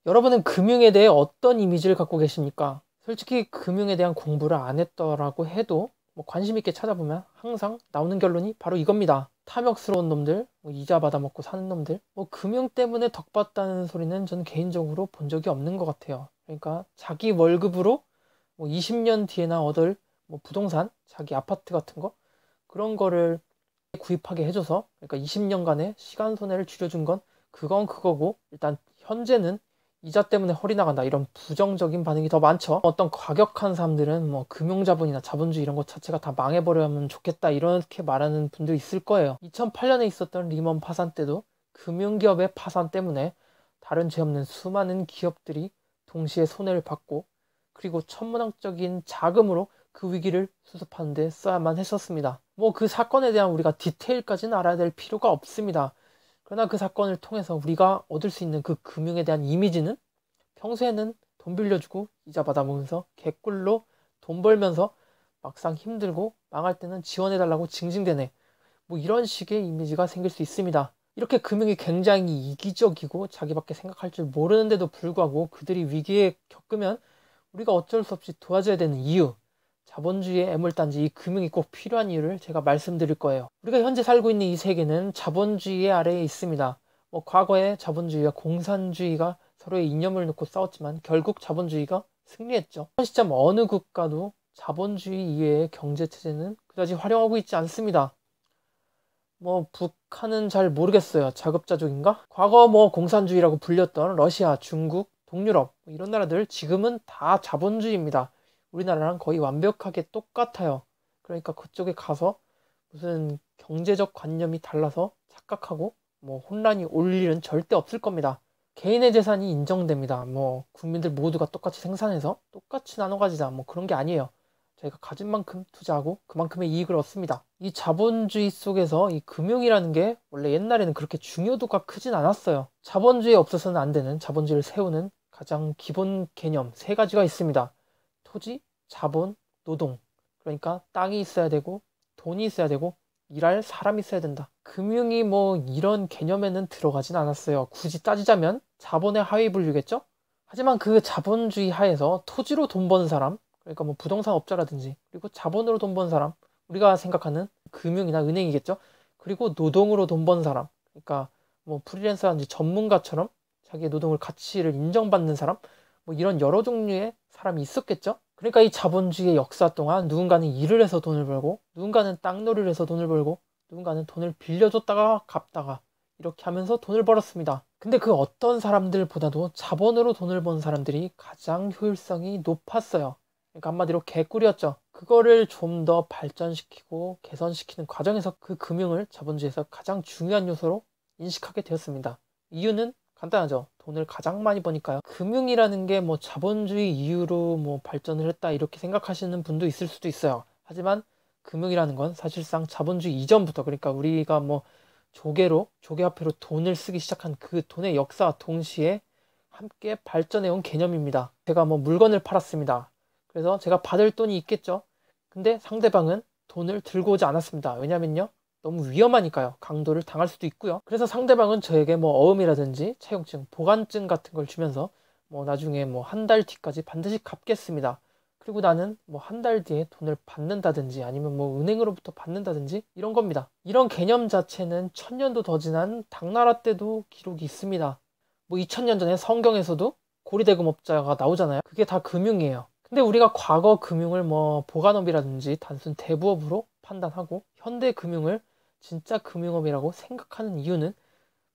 여러분은 금융에 대해 어떤 이미지를 갖고 계십니까? 솔직히 금융에 대한 공부를 안 했더라고 해도 뭐 관심 있게 찾아보면 항상 나오는 결론이 바로 이겁니다. 탐욕스러운 놈들, 뭐 이자 받아먹고 사는 놈들, 뭐 금융 때문에 덕봤다는 소리는 저는 개인적으로 본 적이 없는 것 같아요. 그러니까 자기 월급으로 뭐 20년 뒤에나 얻을 뭐 부동산, 자기 아파트 같은 거 그런 거를 구입하게 해줘서, 그러니까 20년간의 시간 손해를 줄여준 건 그건 그거고, 일단 현재는 이자 때문에 허리 나간다, 이런 부정적인 반응이 더 많죠. 어떤 과격한 사람들은 뭐 금융자본이나 자본주의 이런 것 자체가 다 망해버려면 좋겠다 이렇게 말하는 분도 있을 거예요. 2008년에 있었던 리먼 파산 때도 금융기업의 파산 때문에 다른 죄 없는 수많은 기업들이 동시에 손해를 받고, 그리고 천문학적인 자금으로 그 위기를 수습하는 데 써야만 했었습니다. 뭐 그 사건에 대한 우리가 디테일까지는 알아야 될 필요가 없습니다. 그러나 그 사건을 통해서 우리가 얻을 수 있는 그 금융에 대한 이미지는, 평소에는 돈 빌려주고 이자 받아먹으면서 개꿀로 돈 벌면서 막상 힘들고 망할 때는 지원해달라고 징징대네, 뭐 이런 식의 이미지가 생길 수 있습니다. 이렇게 금융이 굉장히 이기적이고 자기밖에 생각할 줄 모르는데도 불구하고 그들이 위기에 겪으면 우리가 어쩔 수 없이 도와줘야 되는 이유, 자본주의의 애물단지 이 금융이 꼭 필요한 이유를 제가 말씀드릴 거예요. 우리가 현재 살고 있는 이 세계는 자본주의의 아래에 있습니다. 뭐 과거에 자본주의와 공산주의가 서로의 이념을 놓고 싸웠지만 결국 자본주의가 승리했죠. 현 시점 어느 국가도 자본주의 이외의 경제체제는 그다지 활용하고 있지 않습니다. 뭐 북한은 잘 모르겠어요. 자급자족인가? 과거 뭐 공산주의라고 불렸던 러시아, 중국, 동유럽 뭐 이런 나라들 지금은 다 자본주의입니다. 우리나라랑 거의 완벽하게 똑같아요. 그러니까 그쪽에 가서 무슨 경제적 관념이 달라서 착각하고 뭐 혼란이 올 일은 절대 없을 겁니다. 개인의 재산이 인정됩니다. 뭐 국민들 모두가 똑같이 생산해서 똑같이 나눠 가지자, 뭐 그런 게 아니에요. 저희가 가진 만큼 투자하고 그만큼의 이익을 얻습니다. 이 자본주의 속에서 이 금융이라는 게 원래 옛날에는 그렇게 중요도가 크진 않았어요. 자본주의에 없어서는 안 되는, 자본주의를 세우는 가장 기본 개념 세 가지가 있습니다. 토지, 자본, 노동. 그러니까 땅이 있어야 되고 돈이 있어야 되고 일할 사람이 있어야 된다. 금융이 뭐 이런 개념에는 들어가진 않았어요. 굳이 따지자면 자본의 하위 분류겠죠? 하지만 그 자본주의 하에서 토지로 돈 버는 사람, 그러니까 뭐 부동산 업자라든지, 그리고 자본으로 돈 버는 사람, 우리가 생각하는 금융이나 은행이겠죠? 그리고 노동으로 돈 버는 사람, 그러니까 뭐 프리랜서라든지 전문가처럼 자기의 노동을 가치를 인정받는 사람, 뭐 이런 여러 종류의 사람이 있었겠죠? 그러니까 이 자본주의의 역사 동안 누군가는 일을 해서 돈을 벌고, 누군가는 땅놀이를 해서 돈을 벌고, 누군가는 돈을 빌려줬다가 갚다가 이렇게 하면서 돈을 벌었습니다. 근데 그 어떤 사람들보다도 자본으로 돈을 번 사람들이 가장 효율성이 높았어요. 그러니까 한마디로 개꿀이었죠. 그거를 좀 더 발전시키고 개선시키는 과정에서 그 금융을 자본주의에서 가장 중요한 요소로 인식하게 되었습니다. 이유는 간단하죠. 돈을 가장 많이 버니까요. 금융이라는 게 뭐 자본주의 이유로 뭐 발전을 했다 이렇게 생각하시는 분도 있을 수도 있어요. 하지만 금융이라는 건 사실상 자본주의 이전부터, 그러니까 우리가 뭐 조개화폐로 돈을 쓰기 시작한 그 돈의 역사와 동시에 함께 발전해온 개념입니다. 제가 뭐 물건을 팔았습니다. 그래서 제가 받을 돈이 있겠죠. 근데 상대방은 돈을 들고 오지 않았습니다. 왜냐면요, 너무 위험하니까요. 강도를 당할 수도 있고요. 그래서 상대방은 저에게 뭐 어음이라든지 차용증, 보관증 같은 걸 주면서 뭐 나중에 뭐 한 달 뒤까지 반드시 갚겠습니다. 그리고 나는 뭐 한 달 뒤에 돈을 받는다든지 아니면 뭐 은행으로부터 받는다든지 이런 겁니다. 이런 개념 자체는 1000년도 더 지난 당나라 때도 기록이 있습니다. 뭐 2000년 전에 성경에서도 고리대금업자가 나오잖아요. 그게 다 금융이에요. 근데 우리가 과거 금융을 뭐 보관업이라든지 단순 대부업으로 판단하고 현대 금융을 진짜 금융업이라고 생각하는 이유는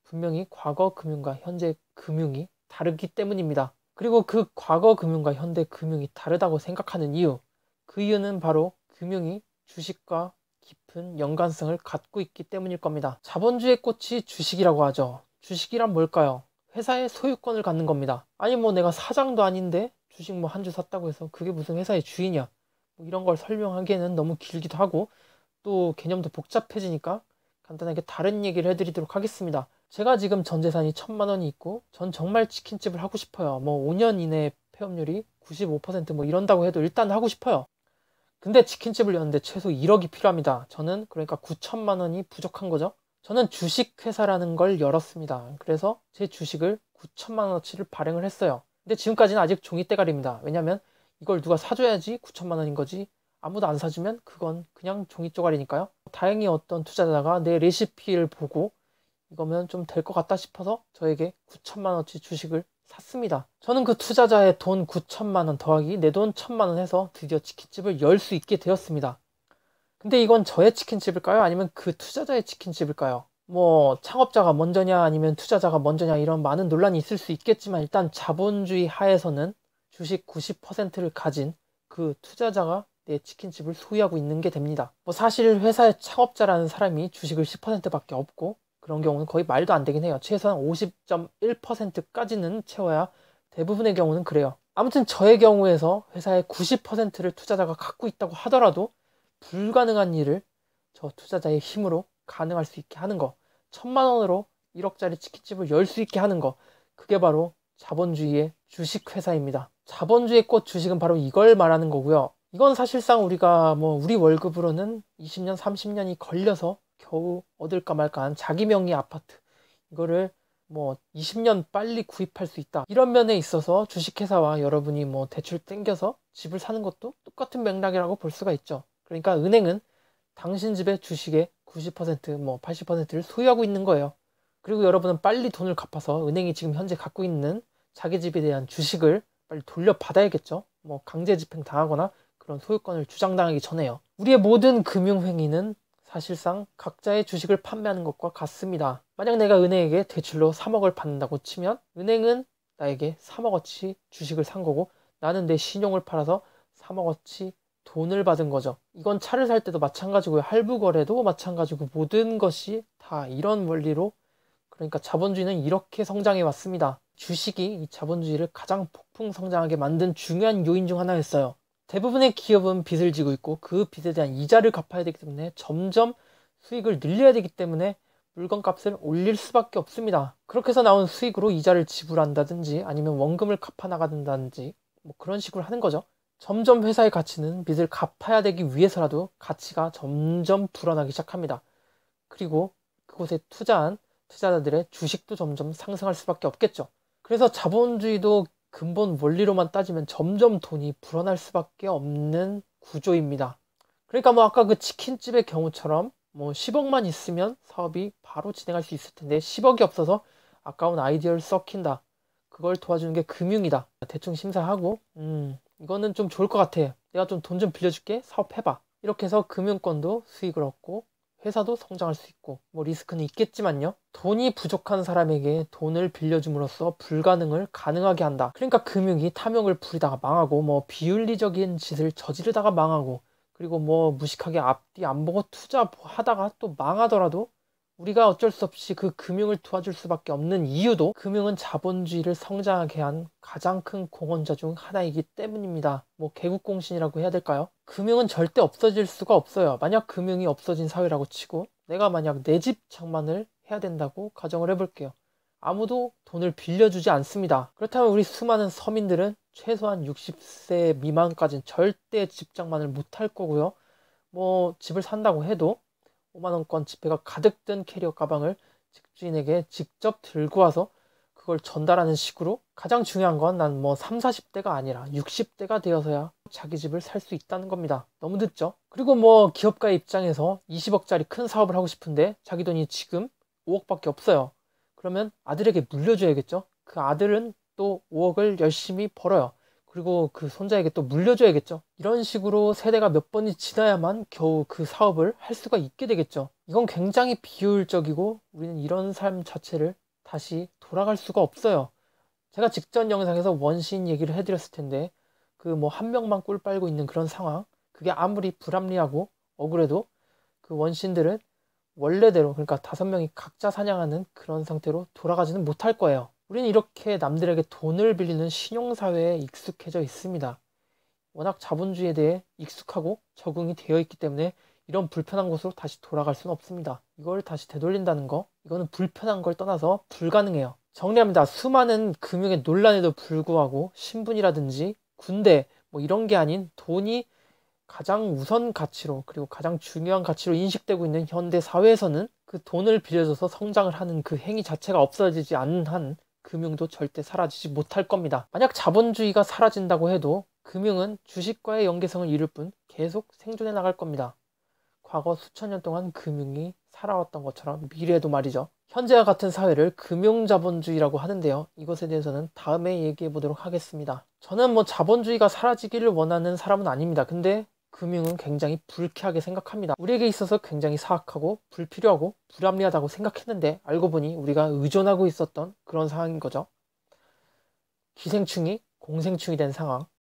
분명히 과거 금융과 현재 금융이 다르기 때문입니다. 그리고 그 과거 금융과 현대 금융이 다르다고 생각하는 이유, 그 이유는 바로 금융이 주식과 깊은 연관성을 갖고 있기 때문일 겁니다. 자본주의의 꽃이 주식이라고 하죠. 주식이란 뭘까요? 회사의 소유권을 갖는 겁니다. 아니 뭐 내가 사장도 아닌데 주식 뭐 한 주 샀다고 해서 그게 무슨 회사의 주인이야, 뭐 이런 걸 설명하기에는 너무 길기도 하고 또 개념도 복잡해지니까 간단하게 다른 얘기를 해드리도록 하겠습니다. 제가 지금 전 재산이 1000만 원이 있고 전 정말 치킨집을 하고 싶어요. 뭐 5년 이내 폐업률이 95% 뭐 이런다고 해도 일단 하고 싶어요. 근데 치킨집을 여는데 최소 1억이 필요합니다. 저는 그러니까 9천만 원이 부족한 거죠. 저는 주식회사라는 걸 열었습니다. 그래서 제 주식을 9천만 원어치를 발행을 했어요. 근데 지금까지는 아직 종이대가리입니다. 왜냐면 이걸 누가 사줘야지 9천만 원인 거지, 아무도 안 사주면 그건 그냥 종이 쪼가리니까요. 다행히 어떤 투자자가 내 레시피를 보고 이거면 좀 될 것 같다 싶어서 저에게 9천만 원어치 주식을 샀습니다. 저는 그 투자자의 돈 9천만 원 더하기 내 돈 1천만 원 해서 드디어 치킨집을 열 수 있게 되었습니다. 근데 이건 저의 치킨집일까요? 아니면 그 투자자의 치킨집일까요? 뭐 창업자가 먼저냐 아니면 투자자가 먼저냐 이런 많은 논란이 있을 수 있겠지만, 일단 자본주의 하에서는 주식 90%를 가진 그 투자자가 내 치킨집을 소유하고 있는 게 됩니다. 뭐 사실 회사의 창업자라는 사람이 주식을 10%밖에 없고 그런 경우는 거의 말도 안 되긴 해요. 최소한 50.1%까지는 채워야 대부분의 경우는 그래요. 아무튼 저의 경우에서 회사의 90%를 투자자가 갖고 있다고 하더라도 불가능한 일을 저 투자자의 힘으로 가능할 수 있게 하는 거, 1천만 원으로 1억짜리 치킨집을 열 수 있게 하는 거, 그게 바로 자본주의의 주식회사입니다. 자본주의의 꽃 주식은 바로 이걸 말하는 거고요. 이건 사실상 우리가 우리 월급으로는 20년, 30년이 걸려서 겨우 얻을까 말까한 자기 명의 아파트, 이거를 20년 빨리 구입할 수 있다. 이런 면에 있어서 주식회사와 여러분이 대출 땡겨서 집을 사는 것도 똑같은 맥락이라고 볼 수가 있죠. 그러니까 은행은 당신 집의 주식의 90%, 80%를 소유하고 있는 거예요. 그리고 여러분은 빨리 돈을 갚아서 은행이 지금 현재 갖고 있는 자기 집에 대한 주식을 빨리 돌려받아야겠죠. 강제 집행 당하거나 그런 소유권을 주장당하기 전에요. 우리의 모든 금융행위는 사실상 각자의 주식을 판매하는 것과 같습니다. 만약 내가 은행에게 대출로 3억을 받는다고 치면 은행은 나에게 3억어치 주식을 산 거고 나는 내 신용을 팔아서 3억어치 돈을 받은 거죠. 이건 차를 살 때도 마찬가지고요. 할부 거래도 마찬가지고 모든 것이 다 이런 원리로, 그러니까 자본주의는 이렇게 성장해 왔습니다. 주식이 이 자본주의를 가장 폭풍 성장하게 만든 중요한 요인 중 하나였어요. 대부분의 기업은 빚을 지고 있고 그 빚에 대한 이자를 갚아야 되기 때문에 점점 수익을 늘려야 되기 때문에 물건값을 올릴 수밖에 없습니다. 그렇게 해서 나온 수익으로 이자를 지불한다든지 아니면 원금을 갚아 나간다든지 그런 식으로 하는 거죠. 점점 회사의 가치는 빚을 갚아야 되기 위해서라도 가치가 점점 불어나기 시작합니다. 그리고 그곳에 투자한 투자자들의 주식도 점점 상승할 수밖에 없겠죠. 그래서 자본주의도 근본 원리로만 따지면 점점 돈이 불어날 수밖에 없는 구조입니다. 그러니까 아까 그 치킨집의 경우처럼 10억만 있으면 사업이 바로 진행할 수 있을 텐데 10억이 없어서 아까운 아이디어를 썩힌다. 그걸 도와주는 게 금융이다. 대충 심사하고 이거는 좀 좋을 것 같아. 내가 좀 돈 좀 빌려줄게. 사업해봐. 이렇게 해서 금융권도 수익을 얻고 회사도 성장할 수 있고 리스크는 있겠지만요. 돈이 부족한 사람에게 돈을 빌려줌으로써 불가능을 가능하게 한다. 그러니까 금융이 탐욕을 부리다가 망하고 비윤리적인 짓을 저지르다가 망하고 그리고 무식하게 앞뒤 안 보고 투자하다가 또 망하더라도 우리가 어쩔 수 없이 그 금융을 도와줄 수밖에 없는 이유도 금융은 자본주의를 성장하게 한 가장 큰 공헌자 중 하나이기 때문입니다. 개국공신이라고 해야 될까요? 금융은 절대 없어질 수가 없어요. 만약 금융이 없어진 사회라고 치고 내가 만약 내 집 장만을 해야 된다고 가정을 해볼게요. 아무도 돈을 빌려주지 않습니다. 그렇다면 우리 수많은 서민들은 최소한 60세 미만까지는 절대 집 장만을 못할 거고요. 집을 산다고 해도 5만원권 지폐가 가득 든 캐리어 가방을 집주인에게 직접 들고 와서 그걸 전달하는 식으로, 가장 중요한 건 난 3, 40대가 아니라 60대가 되어서야 자기 집을 살 수 있다는 겁니다. 너무 늦죠? 그리고 기업가의 입장에서 20억짜리 큰 사업을 하고 싶은데 자기 돈이 지금 5억밖에 없어요. 그러면 아들에게 물려줘야겠죠? 그 아들은 또 5억을 열심히 벌어요. 그리고 그 손자에게 또 물려줘야겠죠. 이런 식으로 세대가 몇 번이 지나야만 겨우 그 사업을 할 수가 있게 되겠죠. 이건 굉장히 비효율적이고 우리는 이런 삶 자체를 다시 돌아갈 수가 없어요. 제가 직전 영상에서 원시인 얘기를 해드렸을 텐데 그 한 명만 꿀 빨고 있는 그런 상황, 그게 아무리 불합리하고 억울해도 그 원시인들은 원래대로, 그러니까 5명이 각자 사냥하는 그런 상태로 돌아가지는 못할 거예요. 우리는 이렇게 남들에게 돈을 빌리는 신용사회에 익숙해져 있습니다. 워낙 자본주의에 대해 익숙하고 적응이 되어 있기 때문에 이런 불편한 곳으로 다시 돌아갈 수는 없습니다. 이걸 다시 되돌린다는 거, 이거는 불편한 걸 떠나서 불가능해요. 정리합니다. 수많은 금융의 논란에도 불구하고 신분이라든지 군대 이런 게 아닌 돈이 가장 우선 가치로 그리고 가장 중요한 가치로 인식되고 있는 현대 사회에서는 그 돈을 빌려줘서 성장을 하는 그 행위 자체가 없어지지 않는 한 금융도 절대 사라지지 못할 겁니다. 만약 자본주의가 사라진다고 해도 금융은 주식과의 연계성을 잃을 뿐 계속 생존해 나갈 겁니다. 과거 수천 년 동안 금융이 살아왔던 것처럼 미래에도 말이죠. 현재와 같은 사회를 금융자본주의라고 하는데요. 이것에 대해서는 다음에 얘기해 보도록 하겠습니다. 저는 뭐 자본주의가 사라지기를 원하는 사람은 아닙니다. 근데 금융은 굉장히 불쾌하게 생각합니다. 우리에게 있어서 굉장히 사악하고 불필요하고 불합리하다고 생각했는데 알고 보니 우리가 의존하고 있었던 그런 상황인 거죠. 기생충이 공생충이 된 상황.